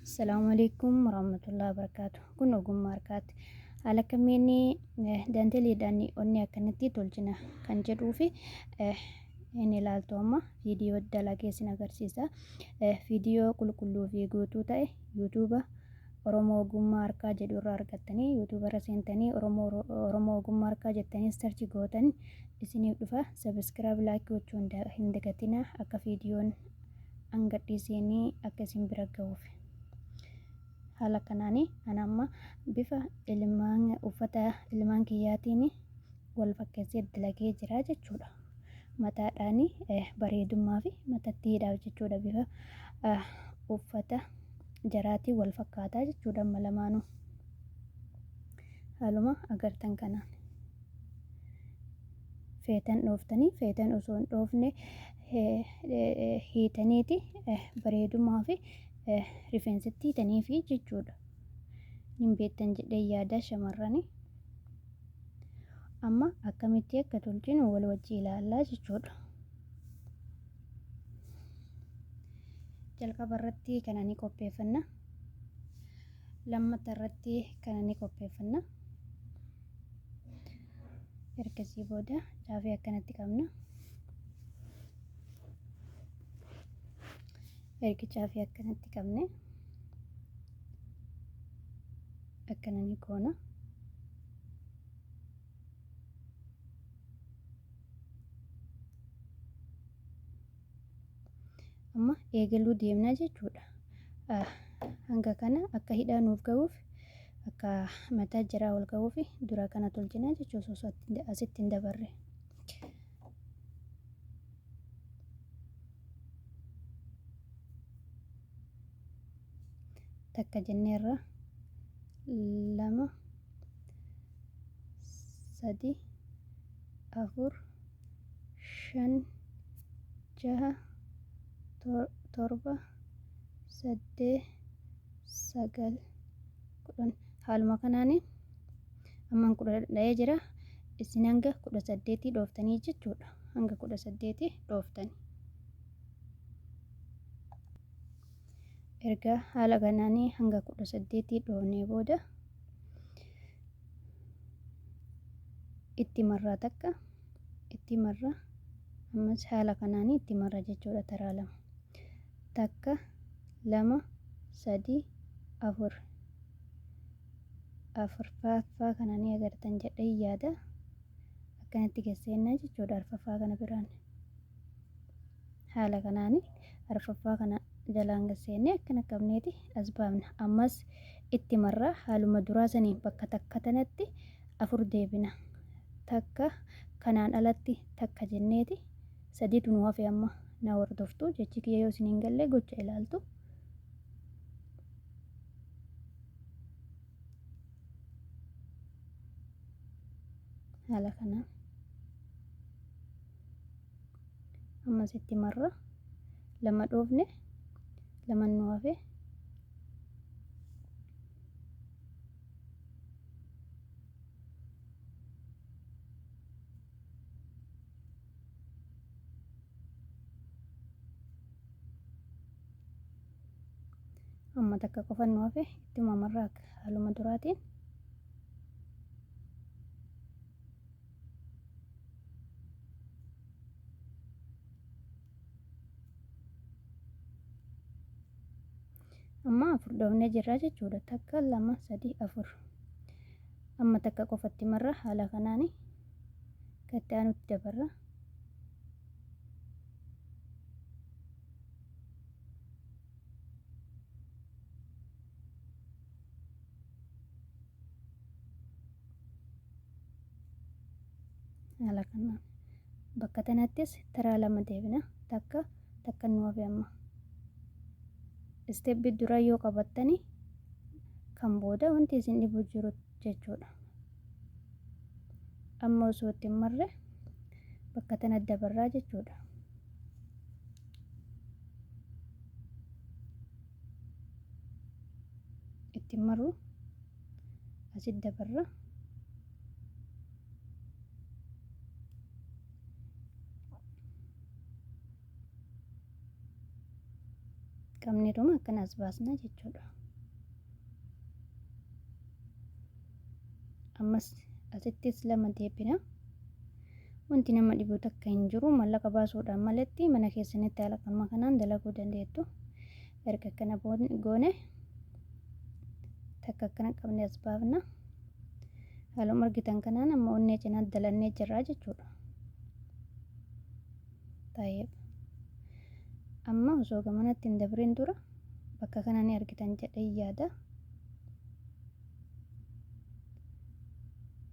Assalamualaikum warahmatullahi wabarakatuh. Kun ogummaa harkaati. Haala kamiini danteeliidhaan onni akkanatti tolchina kan jedhuu fi inni ilaaltu amma viidiyoo dalagee sin agarsiisa. Viidiyoo qulqulluu fi guutuu ta'e yuutuuba Oromoo ogummaa harkaa jedhu irraa argattanii yuutuuba irra seentanii Oromoo ogummaa harkaa jettanii sarchi gootan isiniif dhufa. Sabiskiraayib laayikii gochuu hin dagatinaa akka viidiyoon gadhiisanii akka isin bira gahuuf. Haala kanaani anamma bifa uffata ilmaan kiyyaatiin wal fakkeessee dalagee jira jechuudha. Mataadhaan bareedummaa fi matattiidhaaf jechuudha bifa uffata jaraatiin wal fakkaataa jechuudha amma lamaanuu. Haaluma agartan kanaan feetan dhooftanii feetan osoo hin dhoofne hiitaniiti bareedummaa fi rifeensitti hiitanii fi jechuudha. Nin beektan jedhee yaada shamarranii amma akkamitti akka tolchinu wal wajjii ilaallaa jechuudha. Jalqaba irratti kana ni qopheeffanna. Lammataa irratti kana ni qopheeffanna. Ergasii booda caafii akkanatti qabna. Erga caafii akkanatti qabne akkana ni goona. Amma eegaluu deemna jechuudha. Hanga kana akka hidhaa nuuf gahuuf akka mataa jiraa ol gahuuf dura kana tolchina jechuudha osoo asitti hin dabarre. Takka jenneerra 2 3 4 5 6 7 8 9 10 haaluma kanaani amman 10 dha'ee jira. Isin hanga 18 dhooftanii jechuudha. Hanga 18 dhooftanii. Erga haala kanaanii hanga 18 dhoofnee booda itti marraa takka itti marra ammas haala kanaanii itti marra jechuudha taraa 2 takka 2 3 4 afurfaffaa kananii agartan jedhee yaada akkanatti geesseenna jechuudha. Arfaffaa kana biraan haala kanaanii arfaffaa kana jalaan geesseenee akkana qabneeti as baafna. Ammas itti marraa haaluma duraa saniin bakka takka tanatti 4 deebina. Takka kanaan alatti takka jenneeti 3 nu hafe amma na hordoftu jechi kiyya yoo isin hin galle gocha ilaaltu. Haala kanaan ammas itti marra 2 dhoofne 2 nu hafe amma takka qofa nu hafe ittuma marraa haaluma duraatiin amma 4 dhoofnee jirra jechuudha. Takka 2 3 4 amma takka qofatti marra haala kanaanii gatti aanutti dabarra. Haala kanaan bakka tanattis taraa 2 deebina. Takka nu hafe amma isteeppi dura yoo qabattanii kan booda wanti isin dhibu jiru jechuudha. Amma osoo itti marre bakka tanatti dabarraa jechuudha. Itti marru asitti dabarra. qabneetuma akkana as baasna jechuudha. Ammas asittis 2 deebina. Wanti nama dhibu takka hin jiru. Mallaqa baasuudhaan malatti mana keessanitti haala kanaan dalaguu dandeettu. Erga kana goone takka akkana qabnee as baafna. Haaluma argitan kanaan amma onnee cinaa dalannee jirra jechuudha. Taayib. Amma osoo gamanatti hin dabrin dura bakka kana ni argitan jedhee yaada.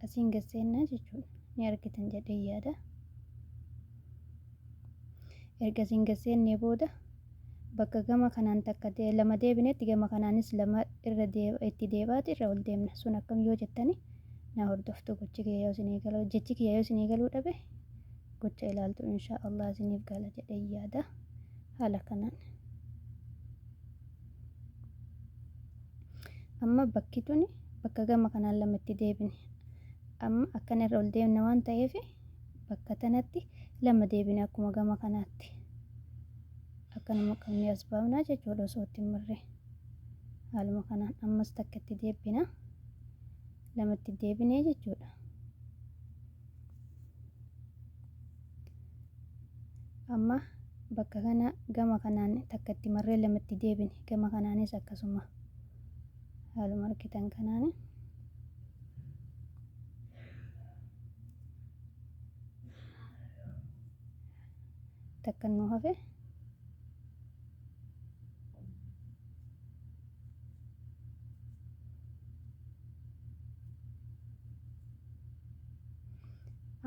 Asiin gaseennaa jechuudha. Ni argitan jedhee yaada. Erga asiin gaseennee booda bakka gama kanaan takka 2 deebinetti gama kanaanis 2 irra itti deebaati irra ol deemna. Sun akkam yoo jettani na hordoftu jechi kiyya yoo isinii galuu dhabe gocha ilaaltu insha Allah isiniif gala jedhee yaada. Haala kanaan amma bakki tuni bakka gama kanaan 2 itti deebine. Amma akkana irra ol deemna waan ta'eef bakka tanatti 2 deebine akkuma gama kanaatti. Akkanuma qabnee as baafnaa jechuudha osoo itti hin marre. Haaluma kanaan ammas takka itti deebina. 2 itti deebinee jechuudha. Amma bakka kana gama kanaan takka itti marree 2 itti deebine. Gama kanaanis akkasuma haaluma argitan kanaan takka nu hafe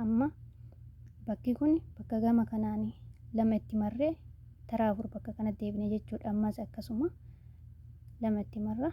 amma bakki kun bakka gama kanaanii 2 itti marree taraa 4 bakka kana deebine jechuudha. Ammas akkasuma 2 itti marra.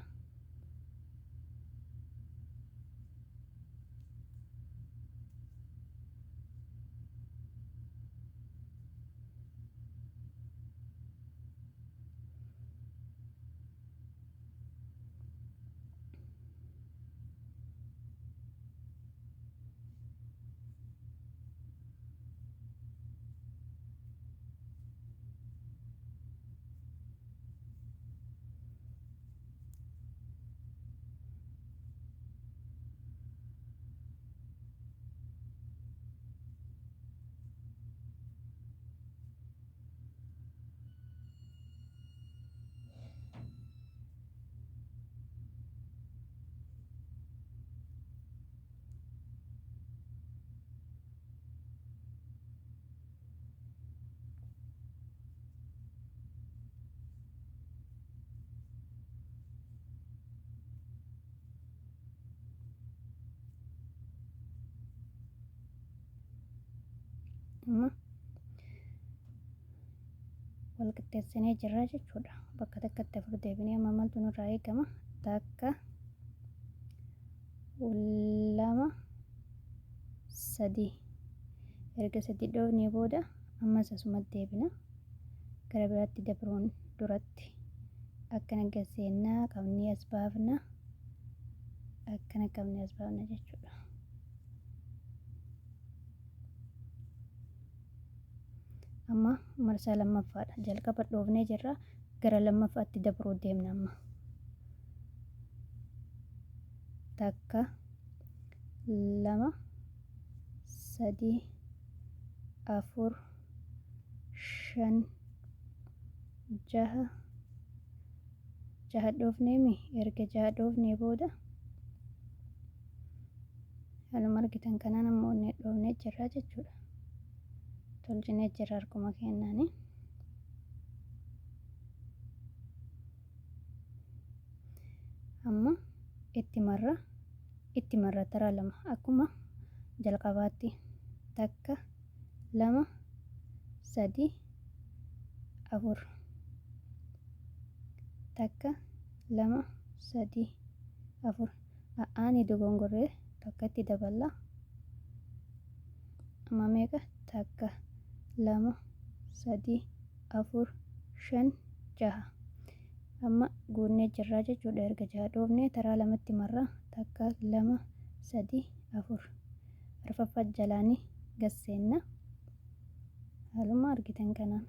Amma wal qixxeessinee jirra jechuudha. Bakka takkatti 4 deebinee amma maaltu nurraa eegama? Takka 2 3 erga 3 dhoofnee booda ammas asumatti deebina. Gara biraatti dabruun duratti akkana gaseennaa qabnee as baafna. Akkana qabnee as baafna jechuudha. Amma marsaa lammaffaadha. Jalqaba dhoofnee jirra. Gara lammaffaatti dabruu deemna amma. Takka 2 3 4 5 6 dhoofneemi. Erga 6 dhoofnee booda haaluma argitan kanaan amma onnee dhoofnee jirra jechuudha. Tolchinee jirra harkuma keenyaani. Amma itti marra taraa 2 akkuma jalqabaatti takka 2 3 4 takka 2 3 4 ani dogongorree takka itti daballa. Amma meeqa? Takka 2 3 4 5 6 amma guunnee jirra jechuudha. Erga 6 dhoofnee taraa 2 itti marra. Takka 2 3 4 arfaffaa jalaanii gasseenna. Haaluma argitan kanaan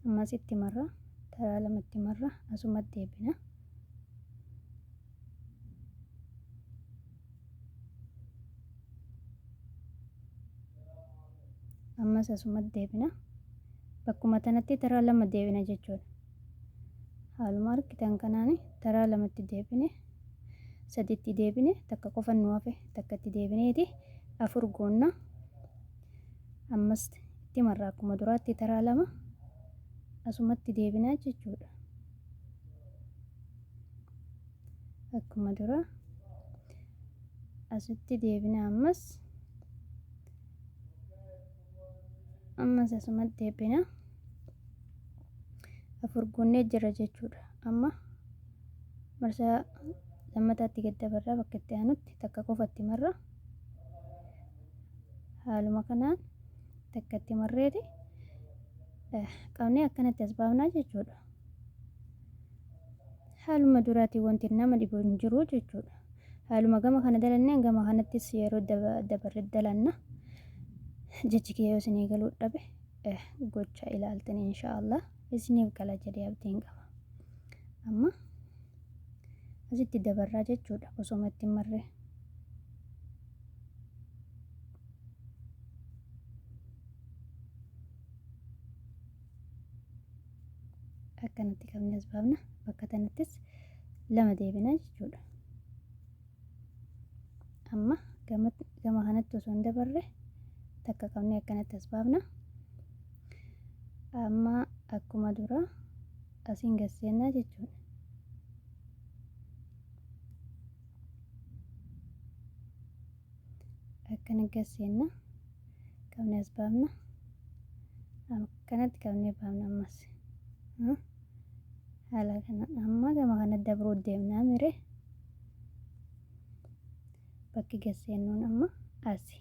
ammas itti marra taraa lamatti marra asumatti deebina. Ammas asumatti deebina. Bakkuma tanatti taraa lama deebina jechuudha. Haaluma argitan kanaan taraa lamatti deebine, saditti deebine, takka qofa nu hafe takkatti deebineeti afur goonna. Ammas itti marra akkuma duraatti taraa lama asumatti deebinaa jechuudha. Akkuma dura asitti deebina ammas asumatti deebina. Afur goonnee jira jechuudha. Amma marsaa lammataatti gad dabarraa bakka itti aanutti takka qofatti marra. Haaluma kanaan takkatti marreeti qabnee akkanatti as baafnaa jechuudha. Haaluma duraatiin wanti nama dhibu hin jiru jechuudha. Haaluma gama kana dalannee gama kanattis yeroo dabarre dalanna. Jechi kee yoo isinii galuu dhabe gocha ilaaltanii inshaallah isiniif gala jedhee abdiin qaba. Amma asitti dabarraa jechuudha osoo itti marree. Akkanatti qabnee as baafna. Bakka tanattis lama deebina jechuudha. Amma gama kanatti osoo hin dabarre takka qabnee akkanatti as baafna. Amma akkuma dura asiin gasseenna jechuudha. Akkana gasseenna qabnee as baafna. Akkanatti qabnee baafna ammas. Haala kanaan amma gama kanatti dabruu deemnaa mire bakki gasseennuun amma asi.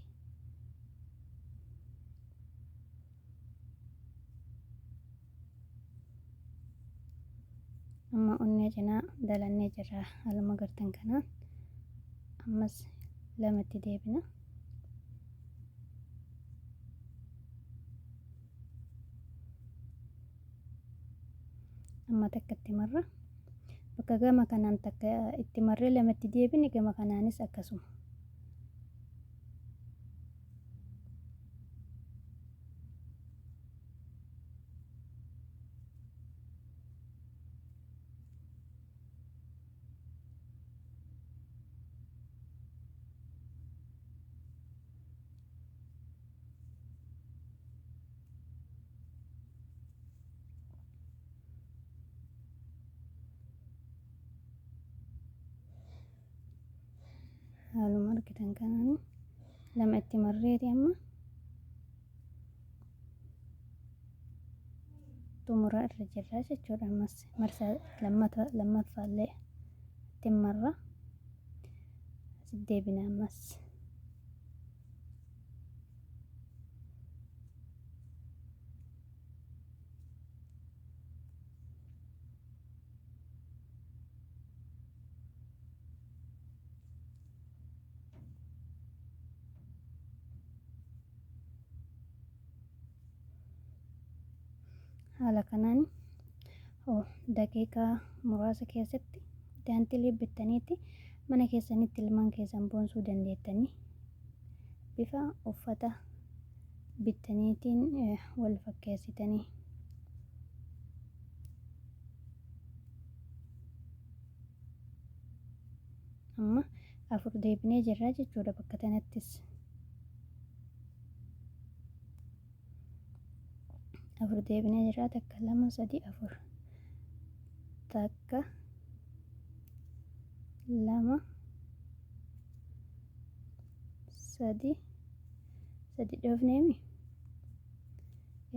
Amma onnee cinaa dalannee jirra haaluma gartan kanaan ammas lamatti deebina. Amma takkatti marra. Bakka gama kanaan takka itti marree lamatti deebine gama kanaanis akkasuma. Haaluma argitan kanaan lama itti marreeti amma xumura irra jirra jechuudha. Ammas marsaa lammaffaallee itti marra asitti deebina ammas. Haala kanaan daqiiqaa muraasa keessatti daantilii bittaniitti mana keessanitti ilmaan keessan boonsuu dandeettanii bifa uffata bittaniitiin wal fakkeessitanii. Amma afur deebinee jirra jechuudha bakka tanattis. Afur deebinee jirra takka lama sadii afur. Takka lama sadii dhoofneemi.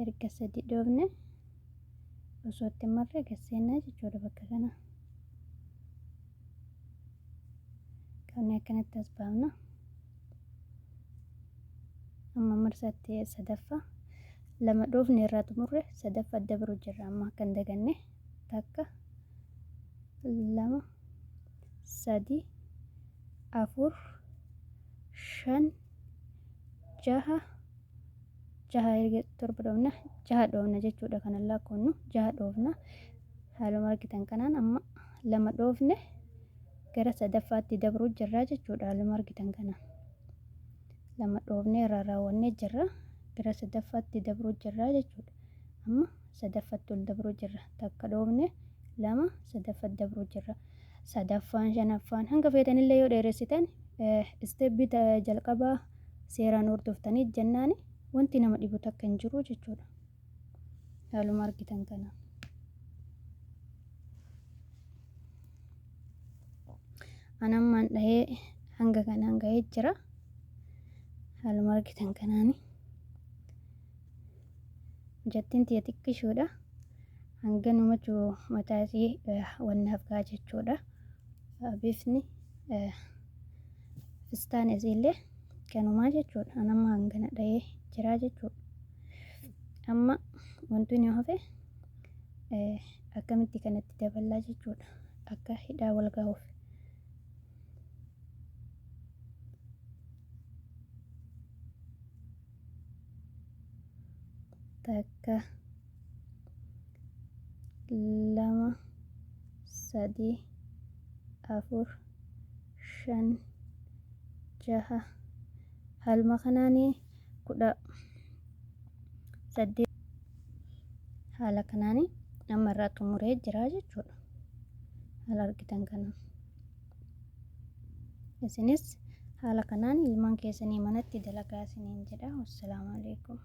Erga sadii dhoofne osoo itti marre gasseenna jechuudha bakka kana. Qabnee akkanatti as baafna. Amma marsaatti sadaffaa lama dhoofne irraa xumurre sadaffaa dabaru jirra amma akka hin daganne. Takka lama sadii afur shan jaha jaha erga torba dhoofna jaha dhoofna jechuudha. Kanan lakkoofnu jaha dhoofna. Haaluma argitan kanaan amma lama dhoofne gara sadaffaatti dabruu jirra jechuudha. Haaluma argitan kanaan lama dhoofnee irraa raawwannee jirra. Gara sadaffaatti dabruu jirra jechuudha. Amma sadaffaatti ol dabruu jirra. Takka dhoofne lama sadaffatti dabruu jirra. Sadaffaan shanaffaan hanga feetanillee yoo dheeressitan isteepbii jalqabaa seeraan hordoftanii jennaan wanti nama dhibu takka hin jiru jechuudha. Haaluma argitan kanaan. Anammaan dhahee hanga kanaan gahee jira. Haaluma argitan kanaani. Jattiin tiyya xiqqishuudha. Hanga numatu mataa isii wannaaf gahaa jechuudha. Bifni fistaan isiillee kanumaa jechuudha. Anamma hangana dhahee jira jechuudha. Amma wanti nu hafe akkamitti kanatti daballaa jechuudha. Akka hidhaa wal gahuuf. Takka lama sadii afur shan jaha haaluma kanaanii 18 haala kanaanii amma irraa xumuree jira jechuudha. Haala argitan kanaan. Isinis haala kanaan ilmaan keessanii manatti dalagaa isiniin jedha. Wassalaamu alaikum.